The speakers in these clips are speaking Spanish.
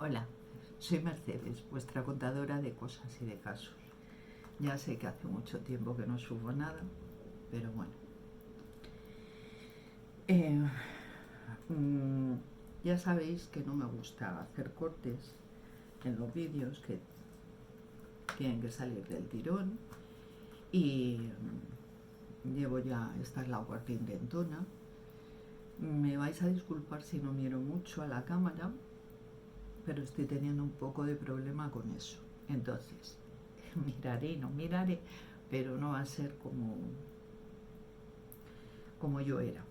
Hola, soy Mercedes, vuestra contadora de cosas y de casos. Ya sé que hace mucho tiempo que no subo nada, pero bueno. Eh, mm, ya sabéis que no me gusta hacer cortes en los vídeos, que tienen que salir del tirón. Y llevo ya, esta es la cuarta intentona. Me vais a disculpar si no miro mucho a la cámara, pero estoy teniendo un poco de problema con eso. Entonces, miraré, no miraré, pero no va a ser como yo era.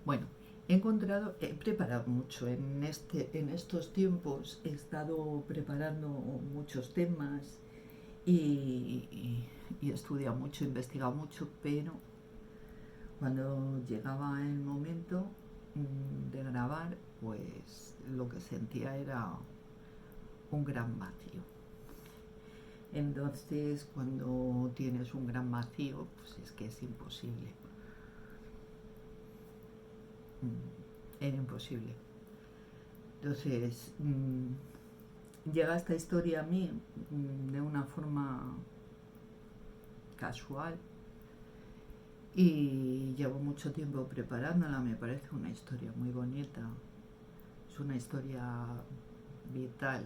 Bueno, he preparado mucho en estos tiempos, he estado preparando muchos temas y he estudiado mucho, he investigado mucho, pero cuando llegaba el momento de grabar, pues lo que sentía era un gran vacío. Entonces, cuando tienes un gran vacío, pues es que es imposible. Era imposible. Entonces, llega esta historia a mí de una forma casual y llevo mucho tiempo preparándola. Me parece una historia muy bonita. Es una historia vital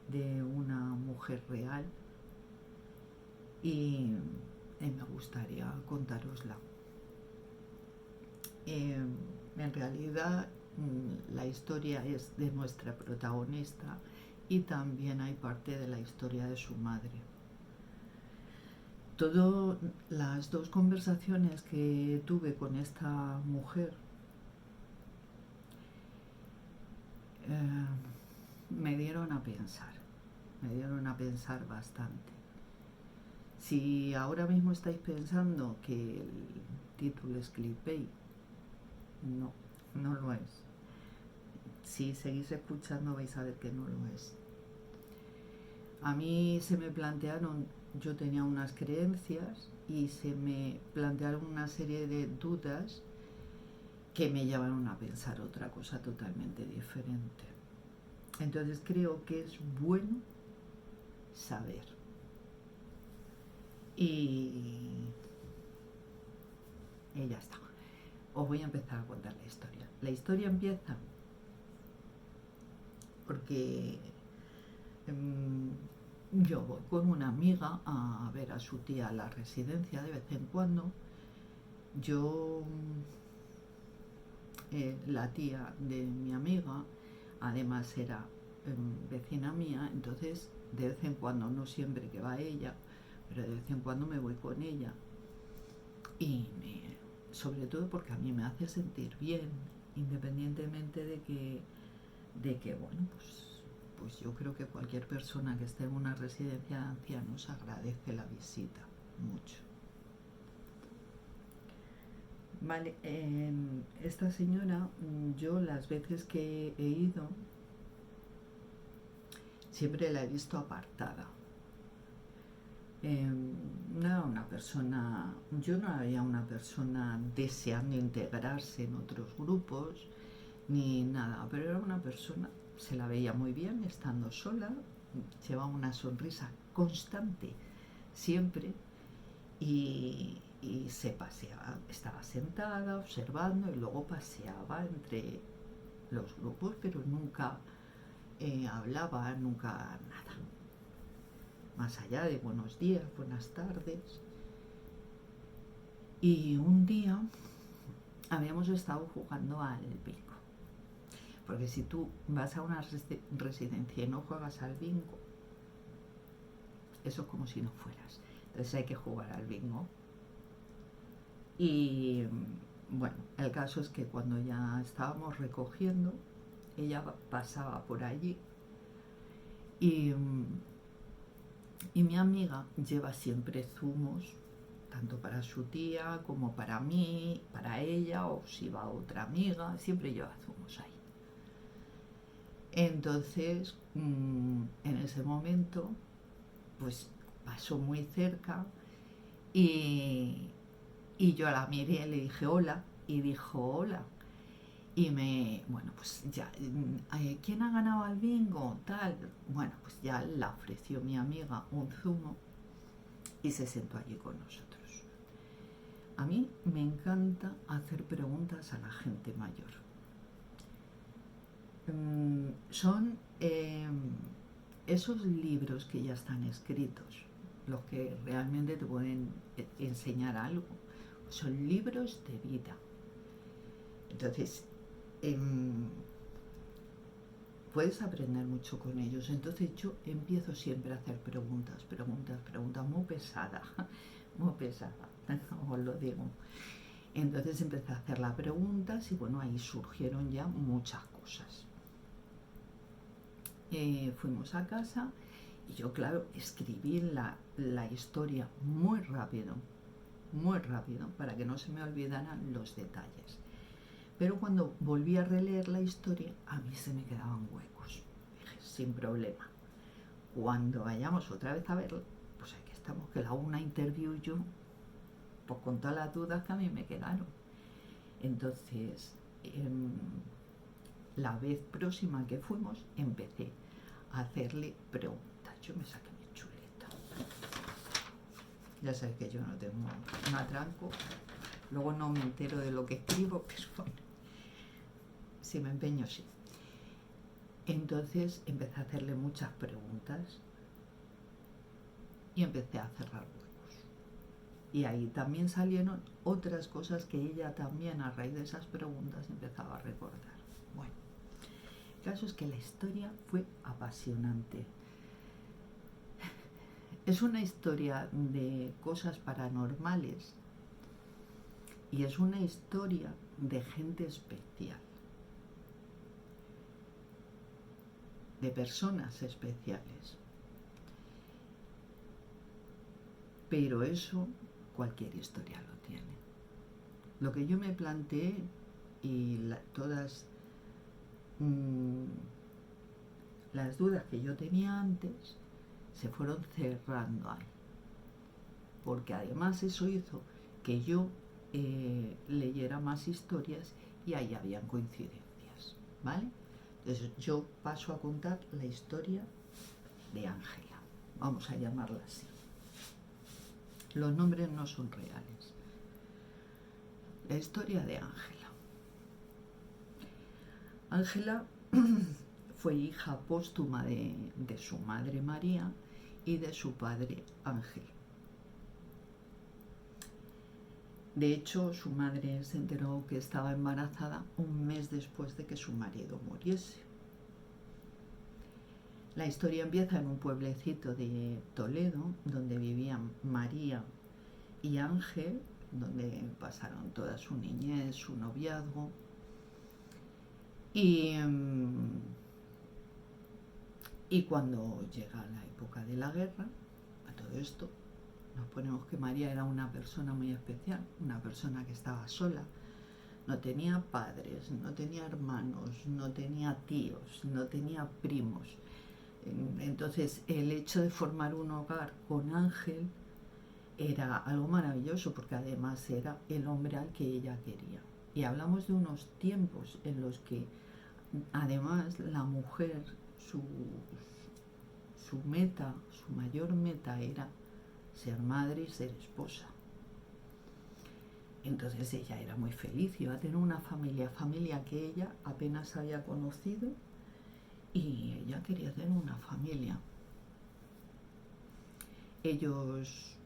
de una mujer real y me gustaría contárosla. En realidad la historia es de nuestra protagonista y también hay parte de la historia de su madre. Todas las dos conversaciones que tuve con esta mujer me dieron a pensar bastante. Si ahora mismo estáis pensando que el título es clickbait, no, no lo es. Si seguís escuchando vais a ver que no lo es. A mí se me plantearon, yo tenía unas creencias y se me plantearon una serie de dudas que me llevaron a pensar otra cosa totalmente diferente. Entonces creo que es bueno saber. Y ya está. Os voy a empezar a contar la historia. La historia empieza porque yo voy con una amiga a ver a su tía a la residencia de vez en cuando. La tía de mi amiga, además era vecina mía, entonces de vez en cuando, no siempre que va ella, pero de vez en cuando me voy con ella. Y sobre todo porque a mí me hace sentir bien, independientemente de que bueno, pues yo creo que cualquier persona que esté en una residencia de ancianos agradece la visita mucho. Vale, esta señora, yo las veces que he ido, siempre la he visto apartada. No era una persona, yo no había una persona deseando integrarse en otros grupos, ni nada, pero era una persona, se la veía muy bien estando sola, llevaba una sonrisa constante, siempre, y se paseaba, estaba sentada observando y luego paseaba entre los grupos, pero nunca hablaba, nunca nada, más allá de buenos días, buenas tardes. Y un día habíamos estado jugando al bingo, porque si tú vas a una residencia y no juegas al bingo, eso es como si no fueras. Entonces hay que jugar al bingo. Y bueno, el caso es que cuando ya estábamos recogiendo, ella pasaba por allí y mi amiga lleva siempre zumos, tanto para su tía como para mí, para ella, o si va otra amiga, siempre lleva zumos ahí. Entonces, en ese momento, pues pasó muy cerca y yo la miré, le dije hola, y dijo hola. bueno, pues ya, ¿quién ha ganado al bingo? Tal, bueno, pues ya le ofreció mi amiga un zumo y se sentó allí con nosotros. A mí me encanta hacer preguntas a la gente mayor. Son esos libros que ya están escritos, los que realmente te pueden enseñar algo. Son libros de vida. Entonces, puedes aprender mucho con ellos. Entonces yo empiezo siempre a hacer preguntas muy pesadas, muy pesada, os lo digo. Entonces empecé a hacer las preguntas y bueno, ahí surgieron ya muchas cosas. Fuimos a casa y yo, claro, escribí la historia muy rápido, para que no se me olvidaran los detalles. Pero cuando volví a releer la historia, a mí se me quedaban huecos. Dije, sin problema. Cuando vayamos otra vez a verla, pues aquí estamos, que la hago una interview yo, pues con todas las dudas que a mí me quedaron. Entonces, la vez próxima que fuimos, empecé a hacerle preguntas. Yo me saqué mi chuleta. Ya sabes que yo no tengo un atranco. Luego no me entero de lo que escribo, pero bueno, si me empeño, sí. Entonces empecé a hacerle muchas preguntas y empecé a cerrar huecos. Y ahí también salieron otras cosas que ella también, a raíz de esas preguntas, empezaba a recordar. Bueno, el caso es que la historia fue apasionante. Es una historia de cosas paranormales y es una historia de gente especial, de personas especiales. Pero eso cualquier historia lo tiene. Lo que yo me planteé y todas las dudas que yo tenía antes se fueron cerrando ahí. Porque además eso hizo que yo leyera más historias y ahí habían coincidencias, ¿vale? Entonces yo paso a contar la historia de Ángela, vamos a llamarla así. Los nombres no son reales. La historia de Ángela. Ángela fue hija póstuma de su madre María y de su padre Ángel. De hecho, su madre se enteró que estaba embarazada un mes después de que su marido muriese. La historia empieza en un pueblecito de Toledo, donde vivían María y Ángel, donde pasaron toda su niñez, su noviazgo. Y cuando llega la época de la guerra, a todo esto, nos ponemos que María era una persona muy especial, una persona que estaba sola, no tenía padres, no tenía hermanos, no tenía tíos, no tenía primos. Entonces el hecho de formar un hogar con Ángel era algo maravilloso, porque además era el hombre al que ella quería. Y hablamos de unos tiempos en los que además la mujer, su meta, su mayor meta era ser madre y ser esposa. Entonces ella era muy feliz, iba a tener una familia que ella apenas había conocido, y ella quería tener una familia. Ellos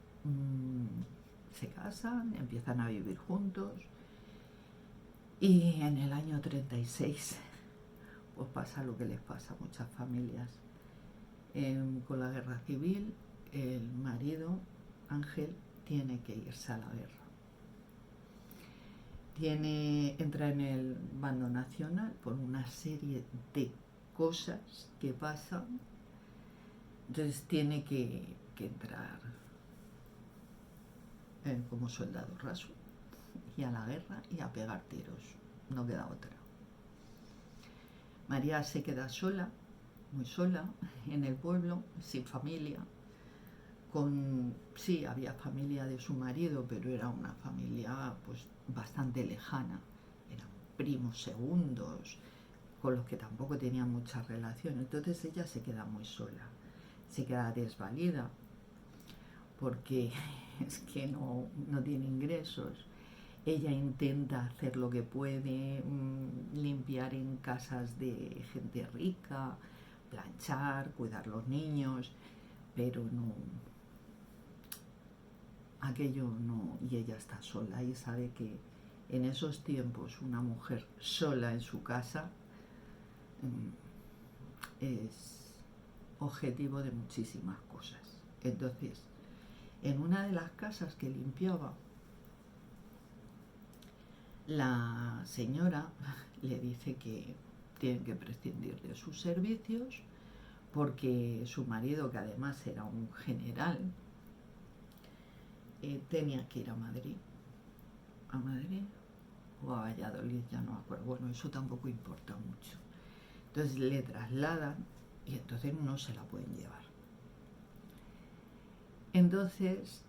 se casan, empiezan a vivir juntos, y en el año 36 pues pasa lo que les pasa a muchas familias. Con la guerra civil, el marido, Ángel, tiene que irse a la guerra. Entra en el bando nacional por una serie de cosas que pasan. Entonces tiene que entrar como soldado raso y a la guerra y a pegar tiros, no queda otra. María se queda sola, muy sola, en el pueblo, sin familia. Sí, había familia de su marido, pero era una familia pues bastante lejana. Eran primos segundos, con los que tampoco tenía mucha relación. Entonces ella se queda muy sola, se queda desvalida, porque es que no tiene ingresos. Ella intenta hacer lo que puede, limpiar en casas de gente rica, planchar, cuidar los niños, pero no, aquello no, y ella está sola y sabe que en esos tiempos una mujer sola en su casa es objetivo de muchísimas cosas. Entonces, en una de las casas que limpiaba, la señora le dice que tienen que prescindir de sus servicios porque su marido, que además era un general, tenía que ir a Madrid o a Valladolid, ya no me acuerdo. Bueno, eso tampoco importa mucho. Entonces le trasladan y entonces no se la pueden llevar. Entonces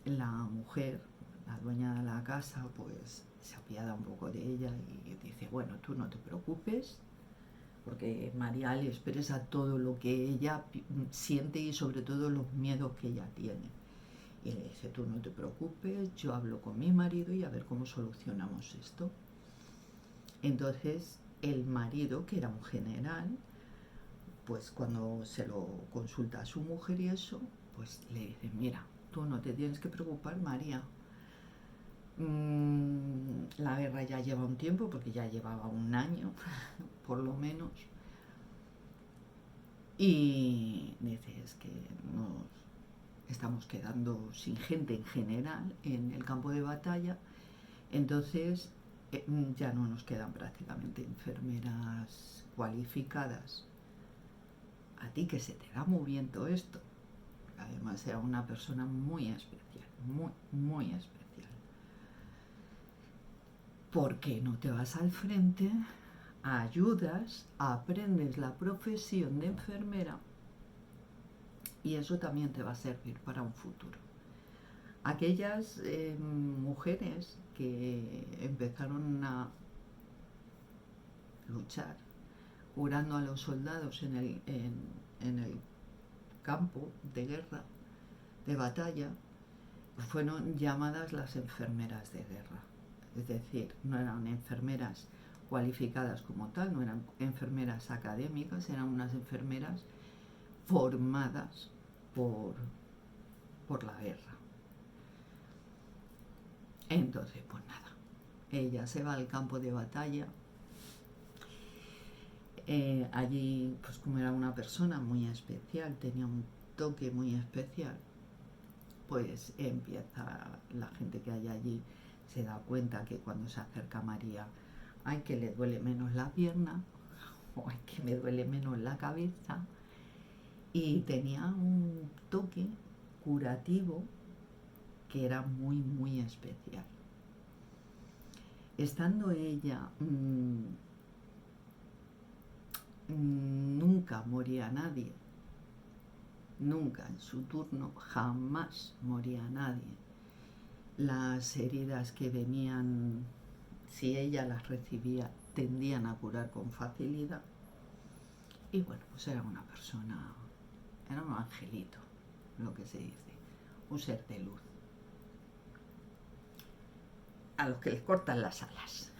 la mujer, la dueña de la casa, pues se apiada un poco de ella y dice, bueno, tú no te preocupes, porque María le expresa todo lo que ella siente y sobre todo los miedos que ella tiene. Y le dice, tú no te preocupes, yo hablo con mi marido y a ver cómo solucionamos esto. Entonces el marido, que era un general, pues cuando se lo consulta a su mujer y eso, pues le dice, mira, tú no te tienes que preocupar, María. La guerra ya lleva un tiempo, porque ya llevaba un año, por lo menos. Y dice, es que nos estamos quedando sin gente en general en el campo de batalla, entonces ya no nos quedan prácticamente enfermeras cualificadas. A ti que se te da muy bien todo esto. Además era una persona muy especial, muy especial. ¿Por qué no te vas al frente, ayudas, aprendes la profesión de enfermera y eso también te va a servir para un futuro? Aquellas mujeres que empezaron a luchar curando a los soldados en el campo de guerra, de batalla, fueron llamadas las enfermeras de guerra. Es decir, no eran enfermeras cualificadas como tal, no eran enfermeras académicas, eran unas enfermeras formadas por la guerra. Entonces, pues nada, ella se va al campo de batalla. Allí, pues como era una persona muy especial, tenía un toque muy especial, pues empieza la gente que hay allí, se da cuenta que cuando se acerca a María, ay, que le duele menos la pierna, o ay, que me duele menos la cabeza, y tenía un toque curativo que era muy especial. Estando ella, nunca moría nadie, nunca en su turno, jamás moría nadie. Las heridas que venían, si ella las recibía, tendían a curar con facilidad. Y bueno, pues era una persona, era un angelito, lo que se dice, un ser de luz, a los que les cortan las alas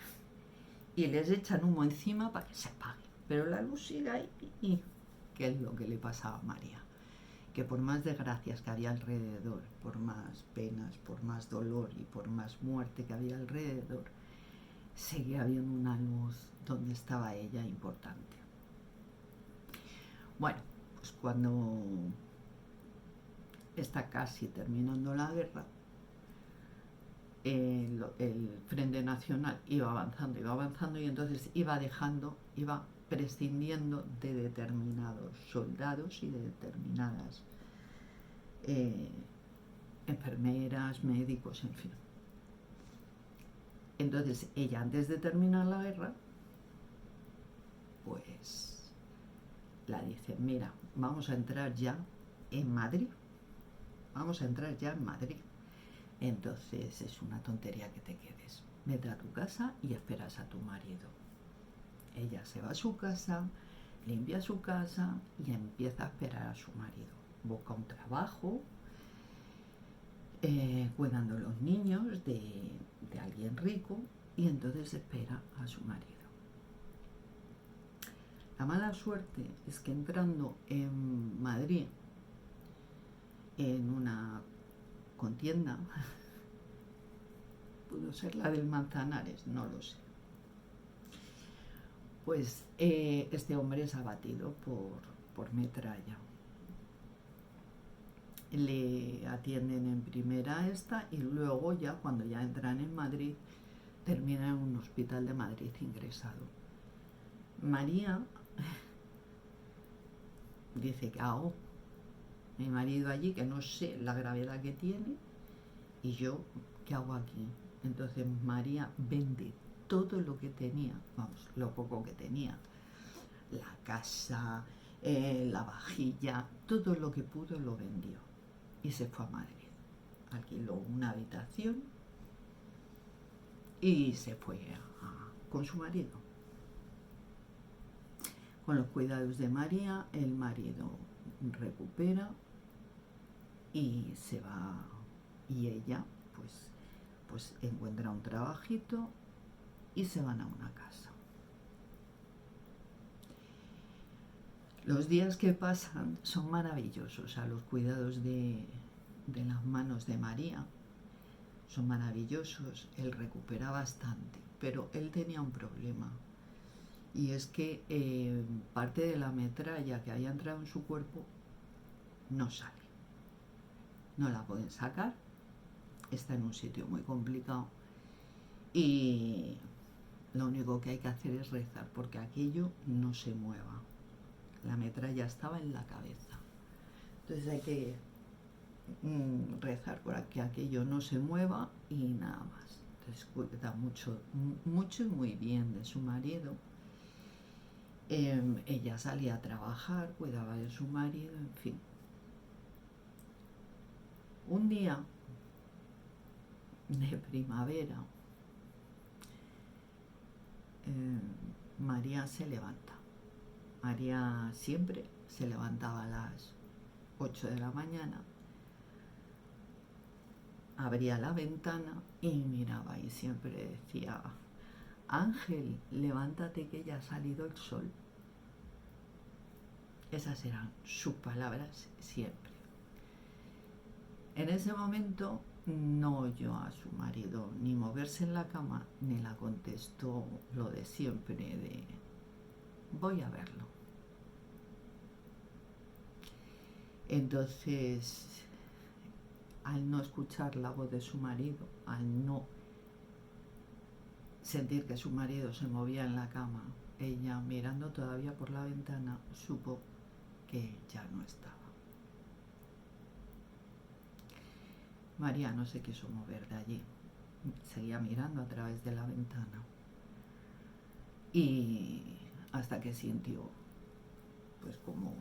y les echan humo encima para que se apague, pero la luz sigue ahí. ¿Qué es lo que le pasaba a María? Que por más desgracias que había alrededor, por más penas, por más dolor y por más muerte que había alrededor, seguía habiendo una luz donde estaba ella importante. Bueno, pues cuando está casi terminando la guerra, el Frente Nacional iba avanzando y entonces iba prescindiendo de determinados soldados y de determinadas enfermeras, médicos, en fin. Entonces ella, antes de terminar la guerra, pues la dice, mira, vamos a entrar ya en Madrid. Entonces es una tontería que te quedes. vete a tu casa y esperas a tu marido. Ella se va a su casa, limpia su casa y empieza a esperar a su marido. Busca un trabajo, cuidando a los niños de alguien rico, y entonces espera a su marido. La mala suerte es que entrando en Madrid en una contienda, pudo ser la del Manzanares, no lo sé, pues este hombre es abatido por metralla. Le atienden en primera esta y luego ya cuando ya entran en Madrid termina en un hospital de Madrid ingresado. María dice que hago mi marido allí, que no sé la gravedad que tiene, y yo ¿qué hago aquí? Entonces María vende todo lo que tenía, vamos, lo poco que tenía, la casa, la vajilla, todo lo que pudo lo vendió y se fue a Madrid. Alquiló una habitación y se fue con su marido. Con los cuidados de María, el marido recupera y se va, y ella pues encuentra un trabajito y se van a una casa. Los días que pasan son maravillosos, los cuidados de las manos de María son maravillosos. Él recupera bastante, pero él tenía un problema, y es que parte de la metralla que había entrado en su cuerpo no sale, no la pueden sacar, está en un sitio muy complicado y lo único que hay que hacer es rezar porque aquello no se mueva. La metralla estaba en la cabeza, entonces hay que rezar para que aquello no se mueva y nada más. Entonces cuida mucho y muy bien de su marido. Ella salía a trabajar, cuidaba de su marido, en fin. Un día de primavera, María se levanta. María siempre se levantaba a las 8 de la mañana, abría la ventana y miraba y siempre decía: Ángel, levántate que ya ha salido el sol. Esas eran sus palabras siempre. En ese momento no oyó a su marido ni moverse en la cama, ni la contestó lo de siempre de voy a verlo. Entonces, al no escuchar la voz de su marido, al no sentir que su marido se movía en la cama, ella, mirando todavía por la ventana, supo que ya no estaba. María no se quiso mover de allí, seguía mirando a través de la ventana y hasta que sintió pues como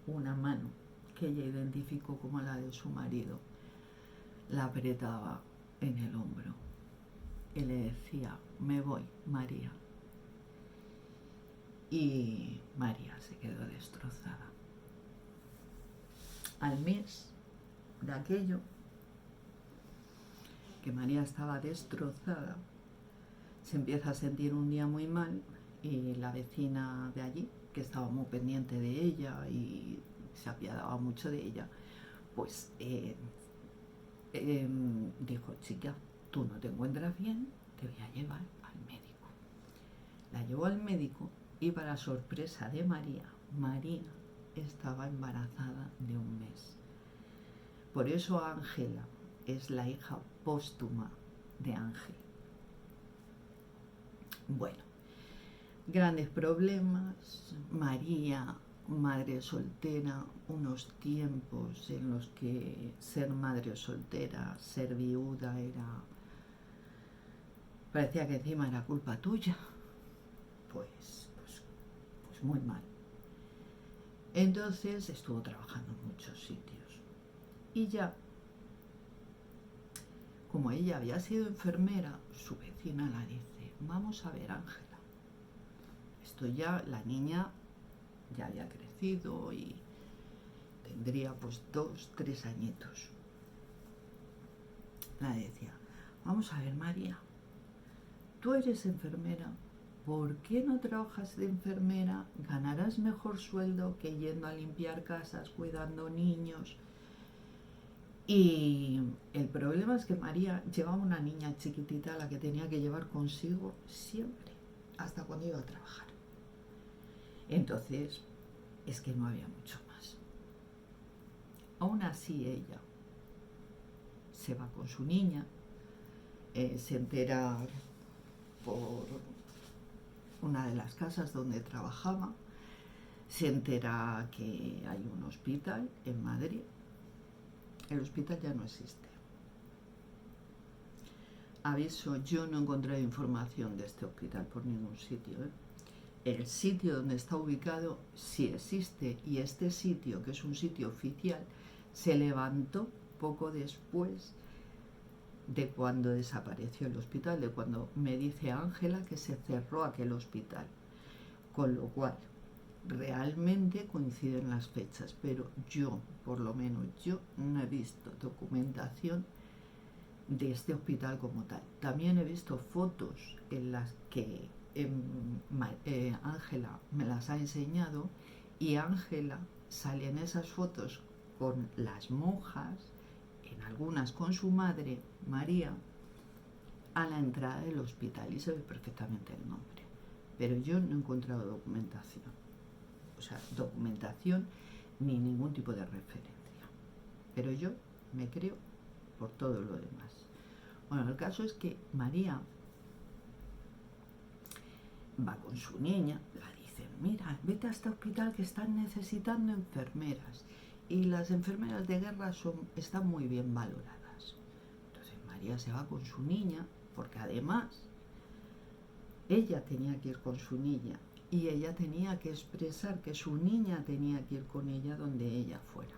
una mano que ella identificó como la de su marido la apretaba en el hombro y le decía: me voy, María. Y María se quedó destrozada. Al mes de aquello, que María estaba destrozada, se empieza a sentir un día muy mal y la vecina de allí, que estaba muy pendiente de ella y se apiadaba mucho de ella, pues dijo: chica, tú no te encuentras bien, te voy a llevar al médico. La llevó al médico y, para sorpresa de María, María estaba embarazada de un mes. Por eso Ángela es la hija póstuma de Ángel. Bueno, grandes problemas. María, madre soltera, unos tiempos en los que ser madre soltera, ser viuda, parecía que encima era culpa tuya. Pues muy mal. Entonces estuvo trabajando en muchos sitios y ya como ella había sido enfermera, su vecina la dice, vamos a ver, Ángela. Esto ya, la niña ya había crecido y tendría pues 2, 3 añitos. La decía, vamos a ver, María, tú eres enfermera, ¿por qué no trabajas de enfermera? Ganarás mejor sueldo que yendo a limpiar casas, cuidando niños. Y el problema es que María llevaba una niña chiquitita a la que tenía que llevar consigo siempre, hasta cuando iba a trabajar. Entonces, es que no había mucho más. Aún así, ella se va con su niña, se entera por una de las casas donde trabajaba, se entera que hay un hospital en Madrid. El hospital ya no existe. Aviso, yo no he encontrado información de este hospital por ningún sitio. El sitio donde está ubicado sí existe, y este sitio, que es un sitio oficial, se levantó poco después de cuando desapareció el hospital, de cuando me dice Ángela que se cerró aquel hospital. Con lo cual, realmente coinciden las fechas, pero yo, por lo menos yo, no he visto documentación de este hospital como tal. También he visto fotos en las que Ángela me las ha enseñado, y Ángela sale en esas fotos con las monjas, en algunas con su madre, María, a la entrada del hospital, y se ve perfectamente el nombre. Pero yo no he encontrado documentación. O sea, documentación ni ningún tipo de referencia. Pero yo me creo por todo lo demás. Bueno, el caso es que María va con su niña, la dicen, mira, vete a este hospital que están necesitando enfermeras, y las enfermeras de guerra están muy bien valoradas. Entonces María se va con su niña, porque además ella tenía que ir con su niña, y ella tenía que expresar que su niña tenía que ir con ella donde ella fuera.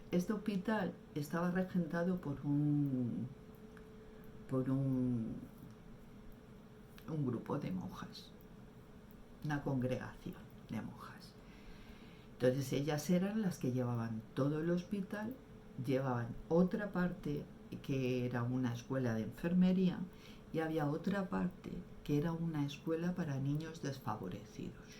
Este hospital estaba regentado por un grupo de monjas, una congregación de monjas. Entonces ellas eran las que llevaban todo el hospital, llevaban otra parte que era una escuela de enfermería, y había otra parte que era una escuela para niños desfavorecidos.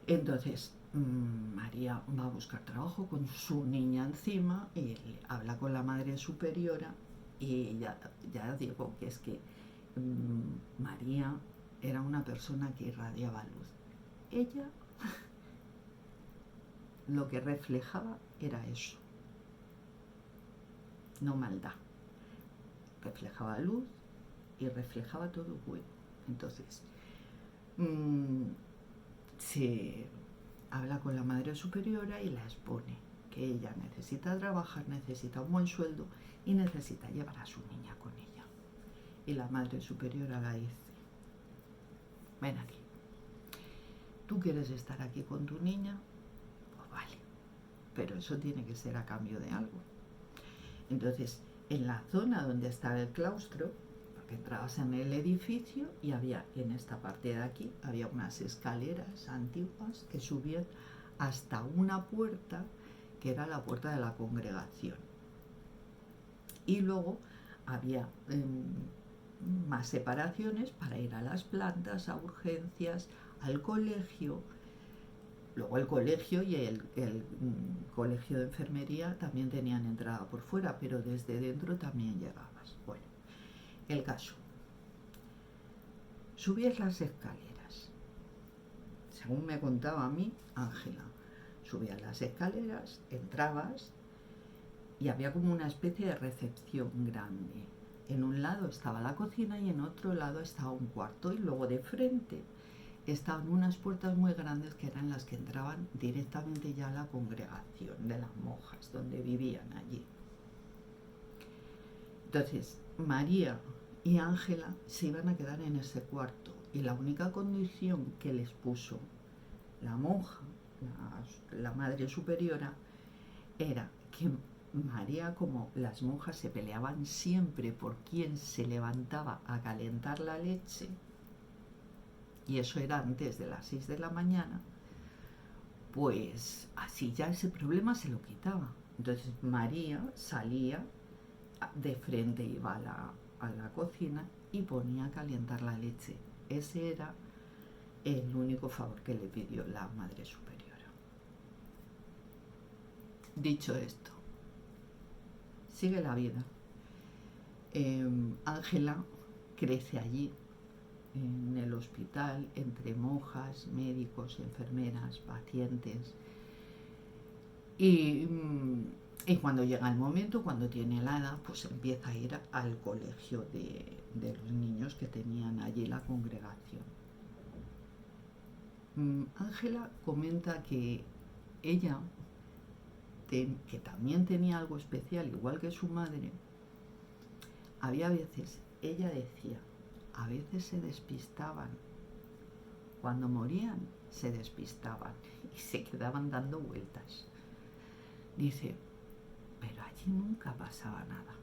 Entonces María va a buscar trabajo con su niña encima y habla con la madre superiora, y ya digo que es que María era una persona que irradiaba luz. Ella lo que reflejaba era eso, no maldad. Reflejaba luz y reflejaba todo bueno. Entonces, se habla con la madre superiora y la expone que ella necesita trabajar, necesita un buen sueldo y necesita llevar a su niña con ella. Y la madre superiora la dice, ven aquí, ¿tú quieres estar aquí con tu niña? Pues vale, pero eso tiene que ser a cambio de algo. Entonces, en la zona donde estaba el claustro, porque entrabas en el edificio y había, en esta parte de aquí, había unas escaleras antiguas que subían hasta una puerta que era la puerta de la congregación. Y luego había más separaciones para ir a las plantas, a urgencias, al colegio. Luego el colegio y el colegio de enfermería también tenían entrada por fuera, pero desde dentro también llegabas. Bueno, el caso. Subías las escaleras. Según me contaba a mí, Ángela, subías las escaleras, entrabas y había como una especie de recepción grande. En un lado estaba la cocina y en otro lado estaba un cuarto, y luego de frente estaban unas puertas muy grandes que eran las que entraban directamente ya a la congregación de las monjas, donde vivían allí. Entonces, María y Ángela se iban a quedar en ese cuarto, y la única condición que les puso la monja, la madre superiora, era que María, como las monjas se peleaban siempre por quién se levantaba a calentar la leche, y eso era antes de las 6 de la mañana, pues así ya ese problema se lo quitaba. Entonces María salía de frente, iba a la cocina y ponía a calentar la leche. Ese era el único favor que le pidió la Madre Superiora. Dicho esto, sigue la vida. Ángela crece allí, en el hospital, entre monjas, médicos, enfermeras, pacientes. Y cuando llega el momento, cuando tiene la edad, pues empieza a ir al colegio de los niños que tenían allí la congregación. Ángela comenta que ella, que también tenía algo especial, igual que su madre, había veces, ella decía, a veces se despistaban. Cuando morían, se despistaban y se quedaban dando vueltas. Dice, pero allí nunca pasaba nada.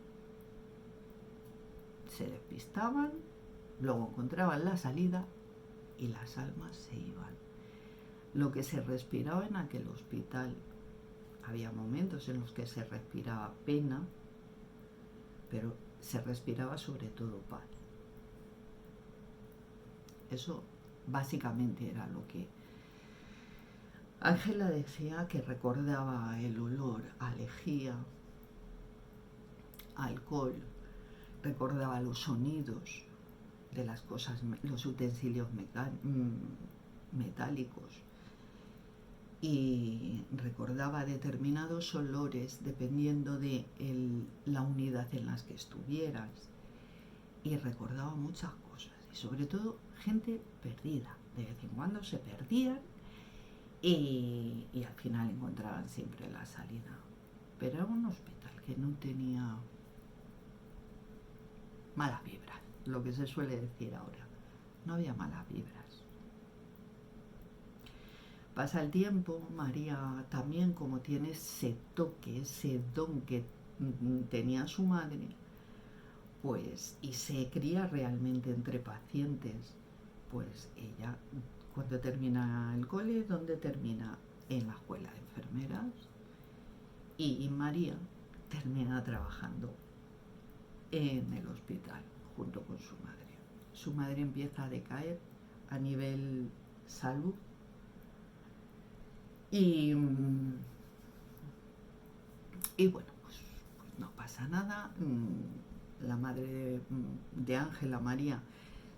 Se despistaban, luego encontraban la salida y las almas se iban. Lo que se respiraba en aquel hospital, había momentos en los que se respiraba pena, pero se respiraba sobre todo paz. Eso básicamente era lo que Ángela decía, que recordaba el olor a lejía, alcohol, recordaba los sonidos de las cosas, los utensilios metálicos, y recordaba determinados olores dependiendo de la unidad en las que estuvieras, y recordaba muchas cosas, y sobre todo gente perdida. De vez en cuando se perdían y al final encontraban siempre la salida. Pero era un hospital que no tenía malas vibras, lo que se suele decir ahora. No había malas vibras. Pasa el tiempo, María también, como tiene ese toque, ese don que tenía su madre, pues, y se cría realmente entre pacientes, pues ella, cuando termina el cole, ¿dónde termina? En la escuela de enfermeras, y María termina trabajando en el hospital junto con su madre. Su madre empieza a decaer a nivel salud y bueno, pues no pasa nada. La madre de Ángela, María,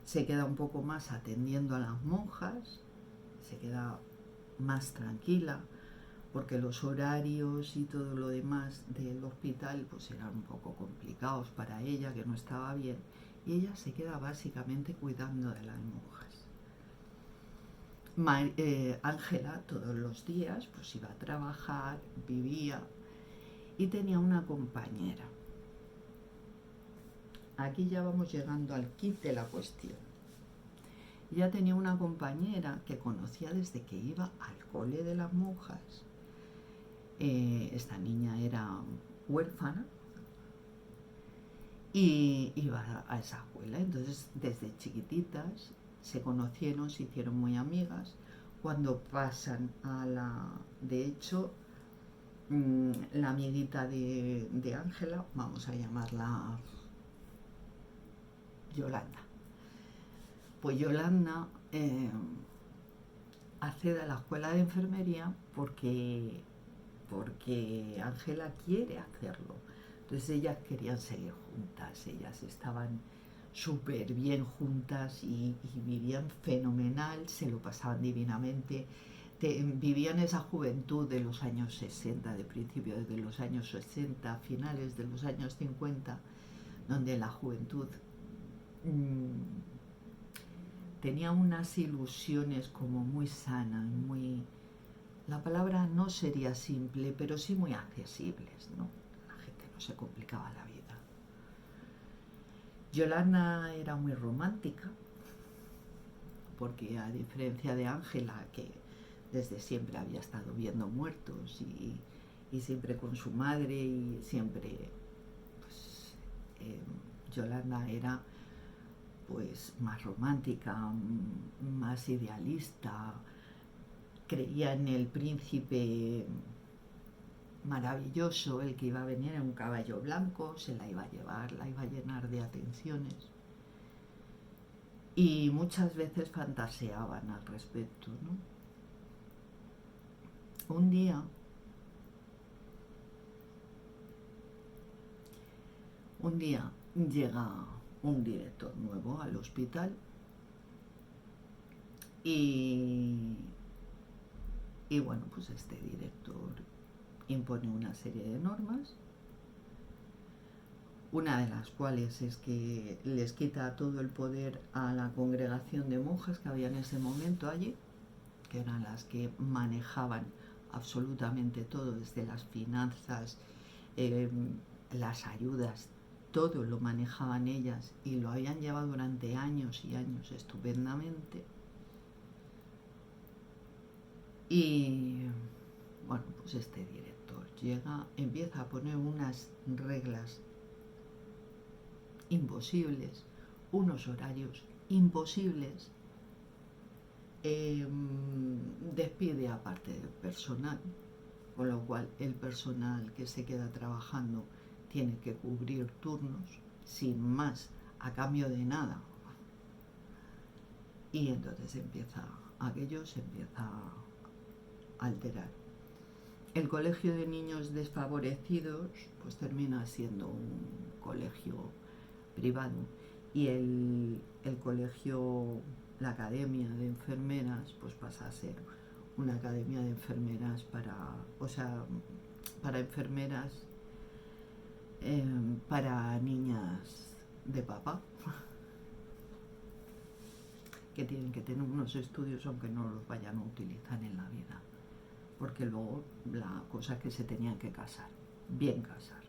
se queda un poco más atendiendo a las monjas, se queda más tranquila, porque los horarios y todo lo demás del hospital pues eran un poco complicados para ella, que no estaba bien, y ella se queda básicamente cuidando de las monjas. Ángela todos los días pues iba a trabajar, vivía y tenía una compañera. Aquí ya vamos llegando al kit de la cuestión. Ella tenía una compañera que conocía desde que iba al cole de las monjas. Esta niña era huérfana y iba a esa escuela. Entonces, desde chiquititas se conocieron, se hicieron muy amigas. Cuando pasan a la... De hecho, la amiguita de Ángela, vamos a llamarla Yolanda. Pues Yolanda accede a la escuela de enfermería porque Ángela quiere hacerlo. Entonces ellas querían seguir juntas, ellas estaban súper bien juntas y vivían fenomenal, se lo pasaban divinamente. Vivían esa juventud de los años 60, de principios de los años 60, finales de los años 50, donde la juventud tenía unas ilusiones como muy sanas, muy... La palabra no sería simple, pero sí muy accesibles, ¿no? La gente no se complicaba la vida. Yolanda era muy romántica, porque a diferencia de Ángela, que desde siempre había estado viendo muertos y siempre con su madre y siempre, pues, Yolanda era pues más romántica, más idealista, creía en el príncipe maravilloso, el que iba a venir en un caballo blanco, se la iba a llevar, la iba a llenar de atenciones. Y muchas veces fantaseaban al respecto, ¿no? Un día llega un director nuevo al hospital y bueno, pues este director impone una serie de normas, una de las cuales es que les quita todo el poder a la congregación de monjas que había en ese momento allí, que eran las que manejaban absolutamente todo, desde las finanzas, las ayudas, todo lo manejaban ellas y lo habían llevado durante años y años estupendamente. Y bueno, pues este director llega, empieza a poner unas reglas imposibles, unos horarios imposibles, despide a parte del personal, con lo cual el personal que se queda trabajando tiene que cubrir turnos sin más, a cambio de nada. Y entonces aquello se empieza a alterar. El colegio de niños desfavorecidos pues termina siendo un colegio privado y el colegio, la academia de enfermeras, pues pasa a ser una academia de enfermeras para enfermeras, para niñas de papá, que tienen que tener unos estudios aunque no los vayan a utilizar en la vida, porque luego la cosa es que se tenían que casar, bien casar.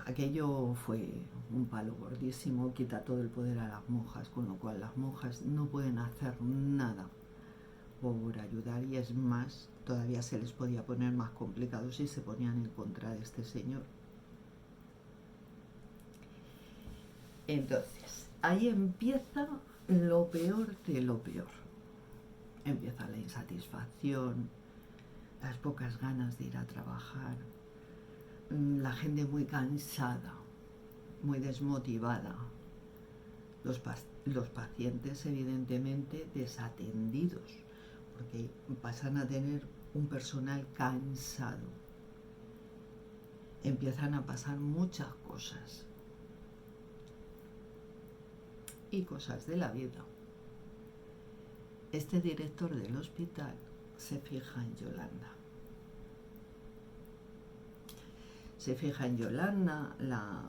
Aquello fue un palo gordísimo, quita todo el poder a las monjas, con lo cual las monjas no pueden hacer nada por ayudar, y es más, todavía se les podía poner más complicado si se ponían en contra de este señor. Entonces, ahí empieza lo peor de lo peor. Empieza la insatisfacción, las pocas ganas de ir a trabajar, la gente muy cansada, muy desmotivada, los pacientes evidentemente desatendidos, porque pasan a tener un personal cansado, empiezan a pasar muchas cosas y cosas de la vida. Este director del hospital se fija en Yolanda. Se fija en Yolanda, la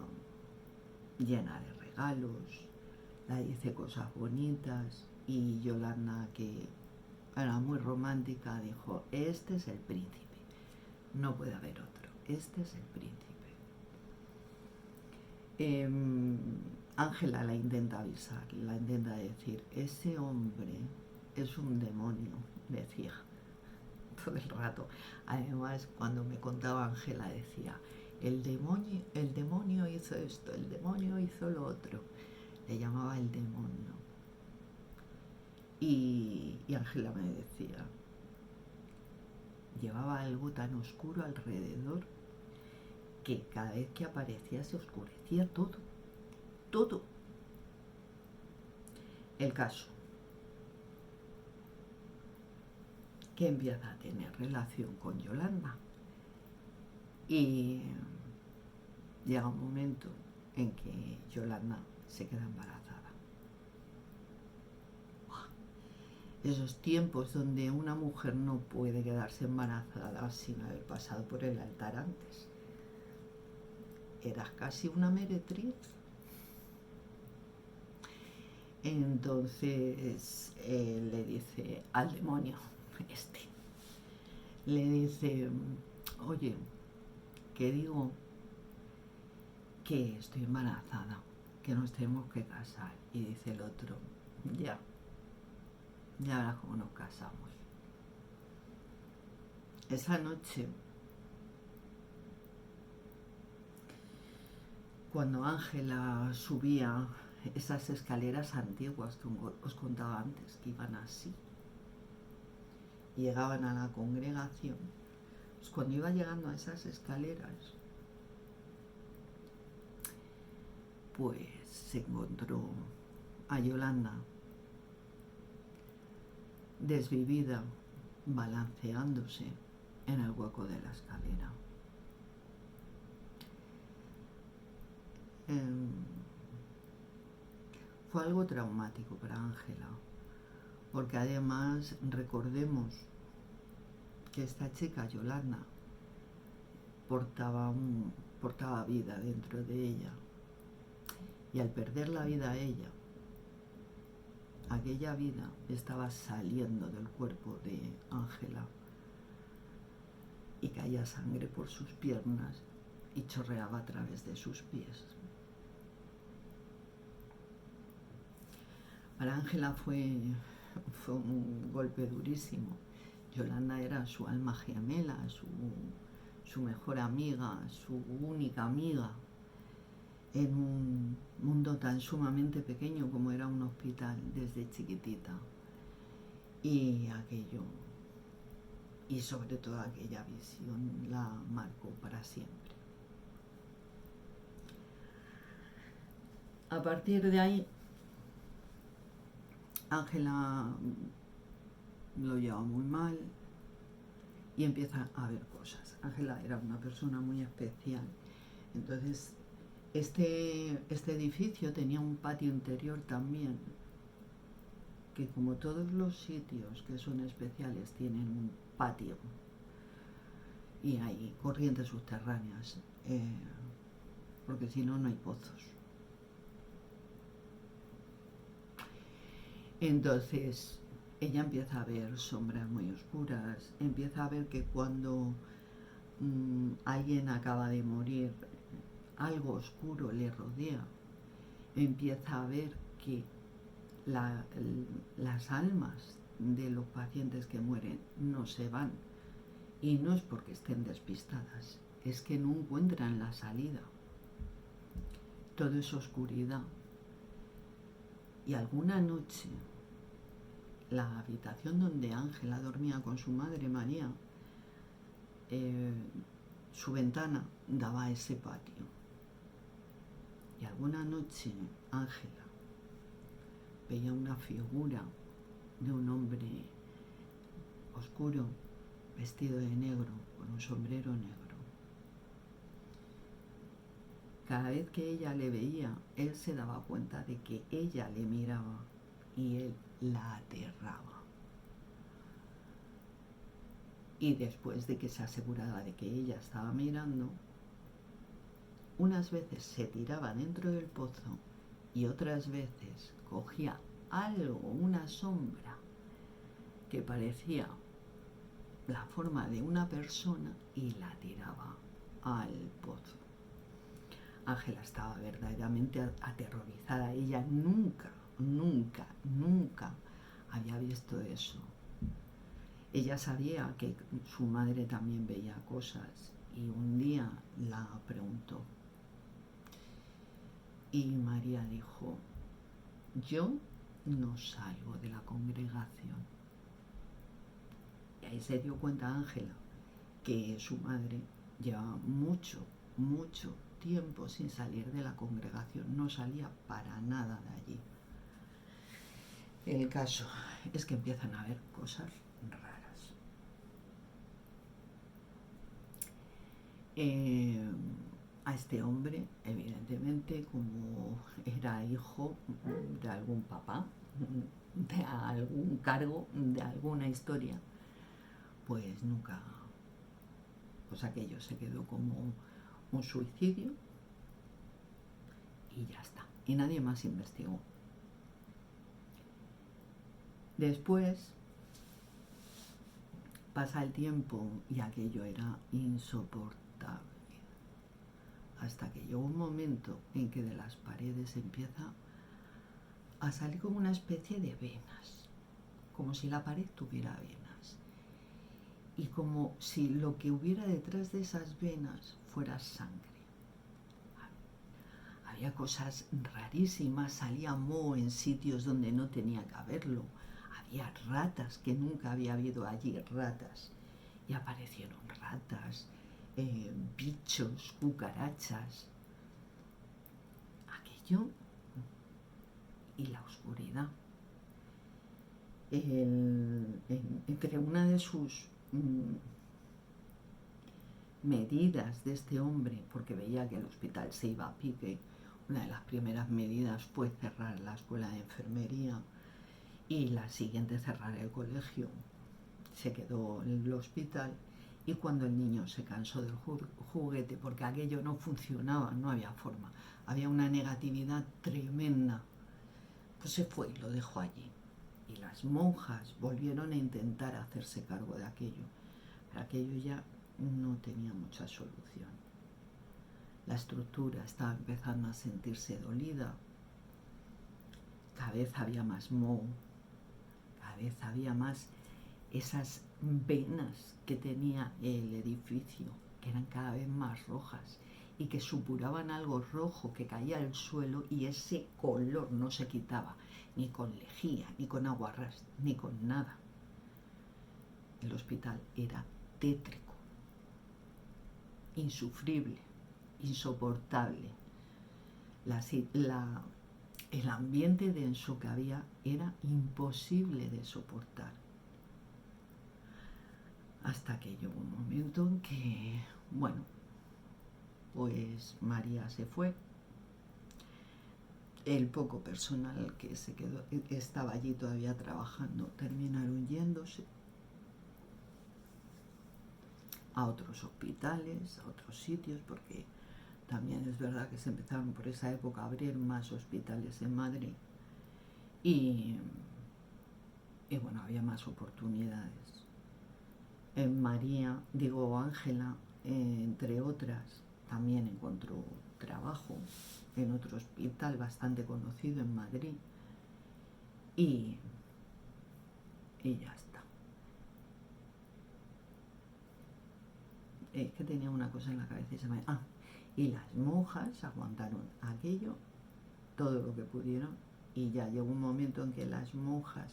llena de regalos, la dice cosas bonitas, y Yolanda, que era muy romántica, dijo: este es el príncipe, no puede haber otro, este es el príncipe. Ángela la intenta avisar, la intenta decir: ese hombre es un demonio, decía todo el rato. Además, cuando me contaba Ángela, decía: el demonio hizo esto, el demonio hizo lo otro. Le llamaba el demonio. Y Ángela me decía, llevaba algo tan oscuro alrededor que cada vez que aparecía se oscurecía todo, todo. El caso, que empieza a tener relación con Yolanda, y llega un momento en que Yolanda se queda embarazada. Esos tiempos donde una mujer no puede quedarse embarazada sin haber pasado por el altar antes. Eras casi una meretriz. Entonces le dice al demonio le dice: oye, que digo que estoy embarazada, que nos tenemos que casar. Y dice el otro: ya verás cómo nos casamos. esa noche, cuando Ángela subía esas escaleras antiguas que os contaba antes, que iban así, y llegaban a la congregación, pues cuando iba llegando a esas escaleras, pues se encontró a Yolanda desvivida, balanceándose en el hueco de la escalera. Fue algo traumático para Ángela, porque además recordemos que esta chica, Yolanda, portaba vida dentro de ella, y al perder la vida ella, aquella vida estaba saliendo del cuerpo de Ángela y caía sangre por sus piernas y chorreaba a través de sus pies. Para Ángela fue un golpe durísimo. Yolanda era su alma gemela, su mejor amiga, su única amiga, en un mundo tan sumamente pequeño como era un hospital desde chiquitita. Y aquello, y sobre todo aquella visión, la marcó para siempre. A partir de ahí, Ángela lo lleva muy mal y empieza a ver cosas. Ángela era una persona muy especial. Entonces, este edificio tenía un patio interior también, que como todos los sitios que son especiales tienen un patio y hay corrientes subterráneas, porque si no, no hay pozos. Entonces ella empieza a ver sombras muy oscuras, empieza a ver que cuando alguien acaba de morir, algo oscuro le rodea, empieza a ver que las almas de los pacientes que mueren no se van, y no es porque estén despistadas, es que no encuentran la salida. Todo es oscuridad. Y alguna noche, la habitación donde Ángela dormía con su madre María, su ventana daba a ese patio. Y alguna noche Ángela veía una figura de un hombre oscuro, vestido de negro, con un sombrero negro. Cada vez que ella le veía, él se daba cuenta de que ella le miraba y él la aterraba. Y después de que se aseguraba de que ella estaba mirando, unas veces se tiraba dentro del pozo y otras veces cogía algo, una sombra, que parecía la forma de una persona y la tiraba al pozo. Ángela estaba verdaderamente aterrorizada. Ella nunca había visto eso. Ella sabía que su madre también veía cosas y un día la preguntó. Y María dijo: yo no salgo de la congregación. Y ahí se dio cuenta Ángela que su madre llevaba mucho tiempo sin salir de la congregación, no salía para nada de allí. El caso es que empiezan a ver cosas raras. A este hombre, evidentemente, como era hijo de algún papá, de algún cargo, de alguna historia, pues nunca, pues aquello se quedó como un suicidio y ya está. Y nadie más investigó. Después pasa el tiempo y aquello era insoportable. Hasta que llegó un momento en que de las paredes empieza a salir como una especie de venas, como si la pared tuviera venas. y como si lo que hubiera detrás de esas venas fuera sangre. Había cosas rarísimas, salía moho en sitios donde no tenía que haberlo. Había ratas, que nunca había habido allí ratas. Y aparecieron ratas, bichos, cucarachas. Aquello y la oscuridad. Entre una de sus medidas de este hombre, porque veía que el hospital se iba a pique, una de las primeras medidas fue cerrar la escuela de enfermería y la siguiente cerrar el colegio. Se quedó en el hospital y cuando el niño se cansó del juguete, porque aquello no funcionaba, no había forma, había una negatividad tremenda, pues se fue y lo dejó allí. Y las monjas volvieron a intentar hacerse cargo de aquello, pero aquello ya no tenía mucha solución. La estructura estaba empezando a sentirse dolida, cada vez había más moho, cada vez había más esas venas que tenía el edificio, que eran cada vez más rojas y que supuraban algo rojo que caía al suelo y ese color no se quitaba, ni con lejía, ni con aguarrás, ni con nada. El hospital era tétrico, insufrible, insoportable. El ambiente denso que había era imposible de soportar. Hasta que llegó un momento en que, bueno, pues María se fue. El poco personal que se quedó, estaba allí todavía trabajando, terminaron yéndose a otros hospitales, a otros sitios, porque también es verdad que se empezaron por esa época a abrir más hospitales en Madrid y bueno, había más oportunidades. Ángela, entre otras, también encontró trabajo en otro hospital bastante conocido en Madrid y ya está. Es que tenía una cosa en la cabeza y se me... y las monjas aguantaron aquello todo lo que pudieron y ya llegó un momento en que las monjas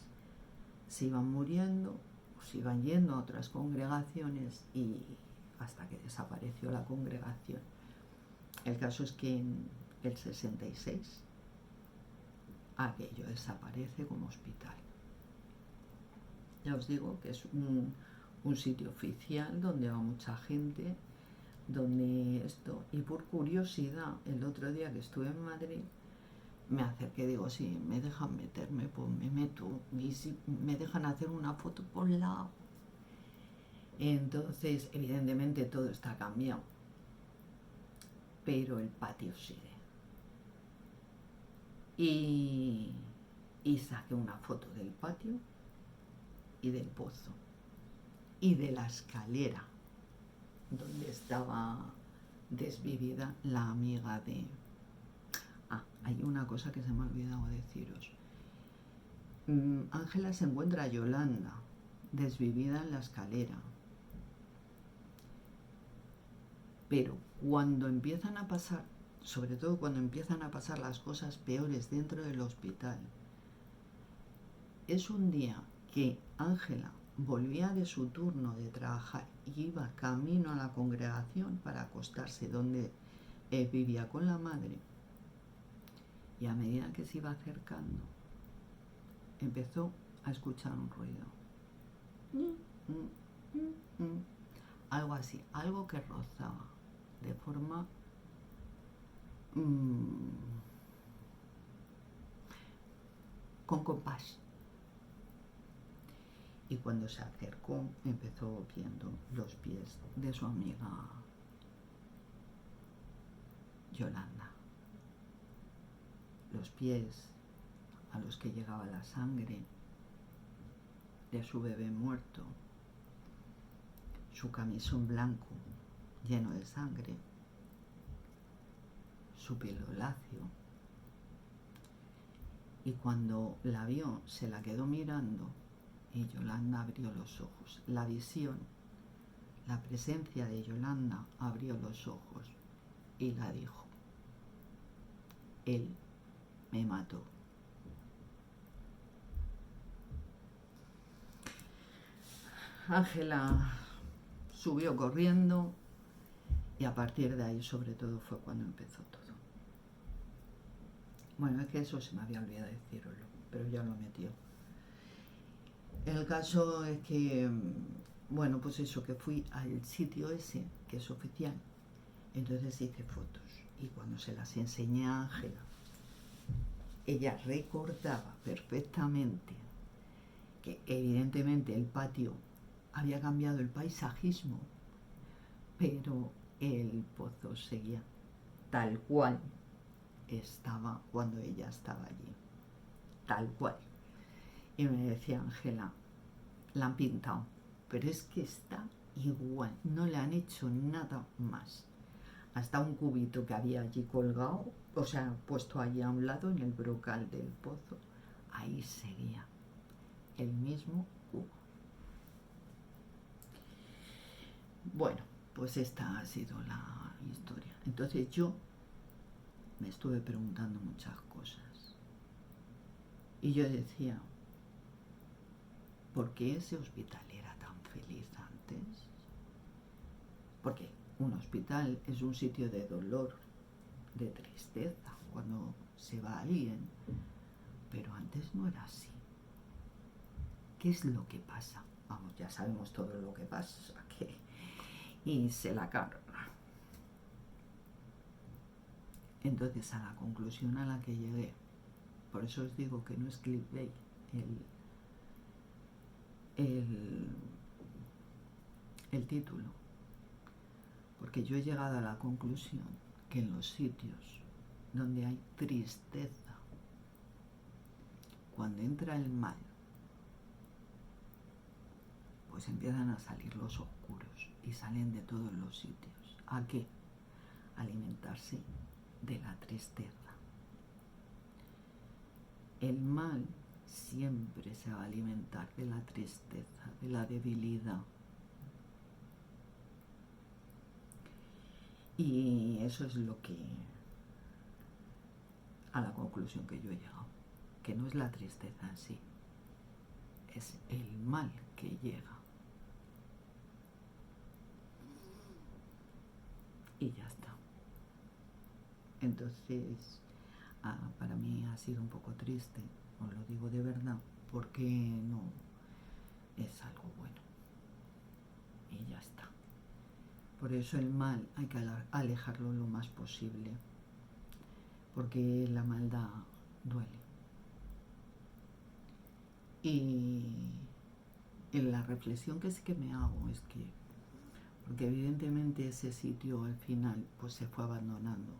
se iban muriendo, se iban yendo a otras congregaciones y hasta que desapareció la congregación. El caso es que en el 66 aquello desaparece como hospital. Ya os digo que es un sitio oficial donde va mucha gente, donde esto, y por curiosidad, el otro día que estuve en Madrid, me acerqué, digo, si me dejan meterme, pues me meto, y si me dejan hacer una foto por lado. Entonces, evidentemente todo está cambiado, pero el patio sigue. Y saqué una foto del patio y del pozo y de la escalera donde estaba desvivida la amiga de... hay una cosa que se me ha olvidado deciros. Ángela se encuentra a Yolanda desvivida en la escalera, pero cuando empiezan a pasar, sobre todo cuando empiezan a pasar las cosas peores dentro del hospital, es un día que Ángela volvía de su turno de trabajar y iba camino a la congregación para acostarse donde vivía con la madre, y a medida que se iba acercando empezó a escuchar un ruido, algo así, algo que rozaba de forma con compás. Y cuando se acercó empezó viendo los pies de su amiga Yolanda, los pies a los que llegaba la sangre de su bebé muerto, su camisón blanco lleno de sangre, su pelo lacio. Y cuando la vio, se la quedó mirando y Yolanda abrió los ojos. La visión la presencia de Yolanda abrió los ojos y la dijo: él me mató. Ángela subió corriendo y a partir de ahí, sobre todo, fue cuando empezó todo. Bueno, es que eso se me había olvidado decirlo, pero ya lo metió. El caso es que, bueno, pues eso, que fui al sitio ese, que es oficial, entonces hice fotos y cuando se las enseñé a Ángela, ella recordaba perfectamente que evidentemente el patio había cambiado el paisajismo, pero el pozo seguía tal cual estaba cuando ella estaba allí, tal cual. Y me decía Ángela, la han pintado, pero es que está igual, no le han hecho nada más. Hasta un cubito que había allí colgado, o sea, puesto allí a un lado en el brocal del pozo, ahí seguía el mismo cubo. Bueno, pues esta ha sido la historia. Entonces yo me estuve preguntando muchas cosas y yo decía, ¿por qué ese hospital era tan feliz antes? Porque un hospital es un sitio de dolor, de tristeza, cuando se va alguien, pero antes no era así. ¿Qué es lo que pasa? Vamos, ya sabemos todo lo que pasa, y se la carga. Entonces, a la conclusión a la que llegué, por eso os digo que no es clickbait, el título, porque yo he llegado a la conclusión que en los sitios donde hay tristeza, cuando entra el mal, pues empiezan a salir los oscuros y salen de todos los sitios. ¿A qué? Alimentarse de la tristeza. El mal siempre se va a alimentar de la tristeza, de la debilidad. Y eso es lo que, a la conclusión que yo he llegado, que no es la tristeza en sí, es el mal que llega. Y ya está. Entonces, para mí ha sido un poco triste, os lo digo de verdad, porque no es algo bueno. Y ya está. Por eso el mal hay que alejarlo lo más posible, porque la maldad duele. Y la reflexión que sí que me hago es que, porque evidentemente ese sitio al final pues se fue abandonando,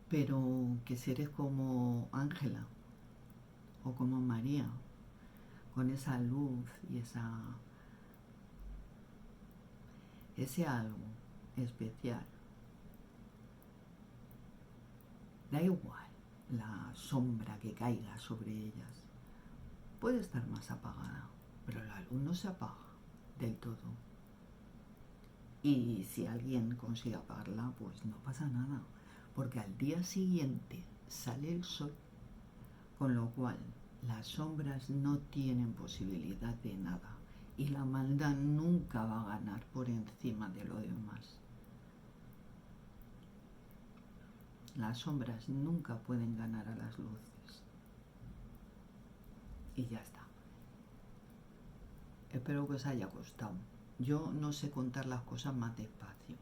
pero que seres como Ángela o como María, con esa luz y ese algo especial, da igual la sombra que caiga sobre ellas, puede estar más apagada, pero la luz no se apaga del todo. Y si alguien consigue apagarla, pues no pasa nada, porque al día siguiente sale el sol, con lo cual las sombras no tienen posibilidad de nada y la maldad nunca va a ganar por encima de lo demás. Las sombras nunca pueden ganar a las luces. Y ya está. Espero que os haya gustado. Yo no sé contar las cosas más despacio.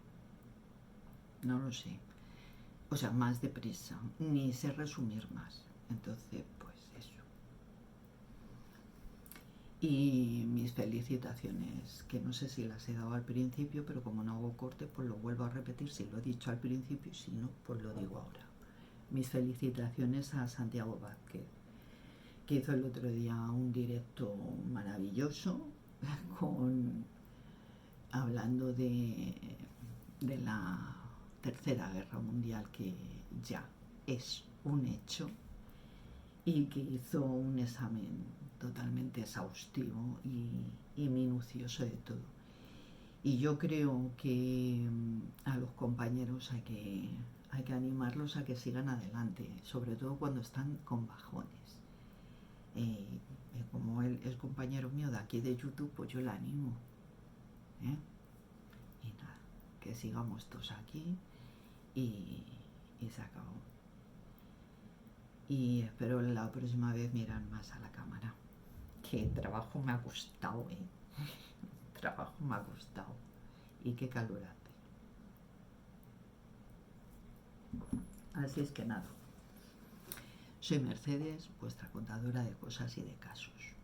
No lo sé. O sea, más deprisa. Ni sé resumir más. Entonces, pues eso. Y mis felicitaciones, que no sé si las he dado al principio, pero como no hago corte, pues lo vuelvo a repetir. Si lo he dicho al principio y si no, pues lo digo ahora. Mis felicitaciones a Santiago Vázquez, que hizo el otro día un directo maravilloso hablando de la Tercera Guerra Mundial, que ya es un hecho, y que hizo un examen totalmente exhaustivo y minucioso de todo. Y yo creo que a los compañeros hay que animarlos a que sigan adelante, sobre todo cuando están con bajones. Como él es compañero mío de aquí de YouTube, pues yo le animo. ¿eh? Y nada, que sigamos todos aquí y se acabó. Y espero la próxima vez mirar más a la cámara. Que trabajo me ha costado, trabajo me ha costado. Y qué calor hace. Así es que nada. Soy Mercedes, vuestra contadora de cosas y de casos.